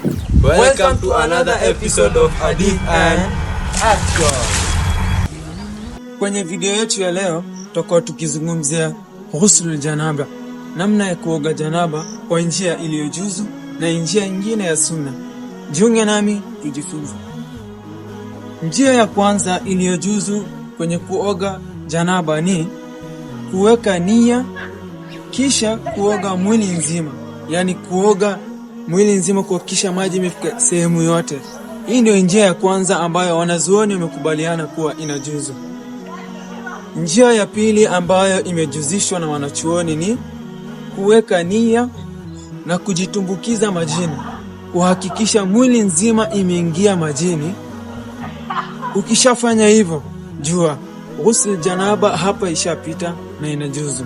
Welcome to another episode of Hadith and Action. Kwenye video yetu ya leo tutakuwa tukizungumzia ghuslul janaba, namna ya kuoga janaba kwa njia iliyojuzu na njia nyingine ya sunna. Jiunge nami tujifunze. Njia ya kwanza iliyojuzu kwenye kuoga janaba ni kuweka nia kisha kuoga mwili nzima, yani kuoga mwili nzima kuhakikisha maji imefika sehemu yote. Hii ndio njia ya kwanza ambayo wanazuoni wamekubaliana kuwa inajuzu. Njia ya pili ambayo imejuzishwa na wanachuoni ni kuweka nia na kujitumbukiza majini, kuhakikisha mwili nzima imeingia majini. Ukishafanya hivyo, jua ghusl janaba hapa ishapita na inajuzu.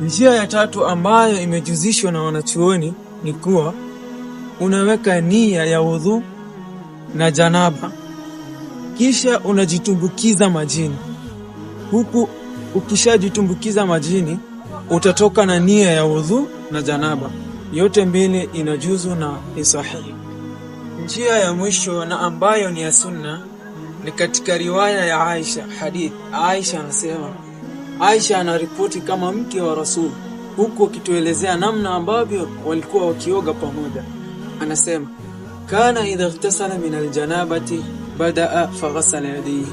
Njia ya tatu ambayo imejuzishwa na wanachuoni ni kuwa unaweka nia ya wudhu na janaba kisha unajitumbukiza majini. Huku ukishajitumbukiza majini utatoka na nia ya wudhu na janaba. Yote mbili inajuzu na ni sahihi. Njia ya mwisho na ambayo ni ya sunna ni katika riwaya ya Aisha. Hadith Aisha anasema, Aisha anaripoti kama mke wa Rasul, huku akituelezea namna ambavyo walikuwa wakioga pamoja. Anasema, kana idha ightasala min aljanabati badaa faghasala yadayhi.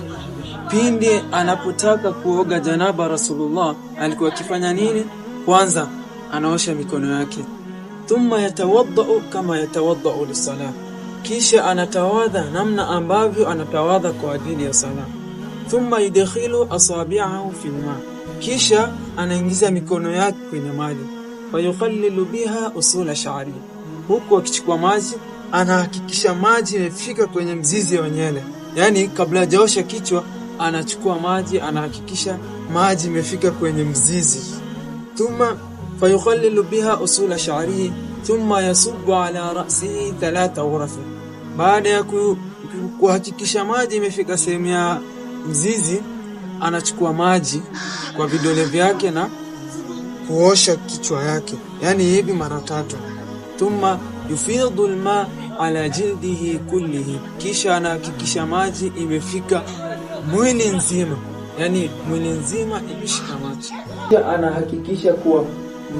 Pindi anapotaka kuoga janaba Rasulullah alikuwa akifanya nini? Kwanza anaosha mikono yake, thumma yatawaddau kama yatawaddau lis-salah, kisha anatawadha namna ambavyo anatawadha kwa ajili ya sala. Thumma yudkhilu asabi'ahu fi al-ma, kisha anaingiza mikono yake kwenye maji, fayukhallilu biha usula sha'ri, huku akichukua maji anahakikisha maji yamefika kwenye mzizi wa nywele. Yani kabla hajaosha kichwa anachukua maji, anahakikisha maji yamefika kwenye mzizi. Thumma fayukhallilu biha usula sha'ri, thumma yasubbu ala ra'sihi 3 ghuraf. Baada ya kuhakikisha maji imefika sehemu ya mzizi, anachukua maji kwa vidole vyake na kuosha kichwa yake, yani hivi mara 3. Thumma yufidhu alma ala jildihi kullihi, kisha anahakikisha maji imefika mwili nzima, yani mwili nzima imeshika maji. Kisha anahakikisha kuwa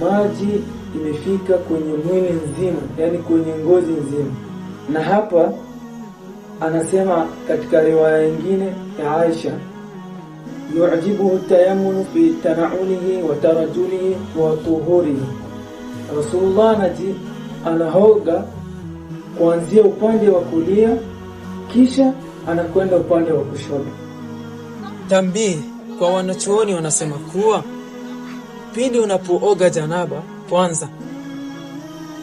maji imefika kwenye mwili nzima, yani kwenye ngozi nzima. Na hapa anasema katika riwaya nyingine ya Aisha, yu'jibuhu tayammunu fi tana'ulihi wa tarajulihi wa tuhurihi. Rasulullah anahoga kuanzia upande wa kulia kisha anakwenda upande wa kushoto. Tambii kwa wanachuoni wanasema kuwa pindi unapooga janaba, kwanza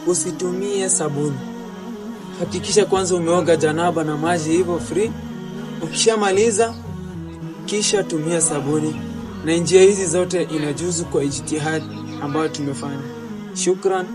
usitumie sabuni. Hakikisha kwanza umeoga janaba na maji hivyo free. Ukishamaliza kisha tumia sabuni. Na njia hizi zote inajuzu kwa ijtihad ambayo tumefanya. Shukran.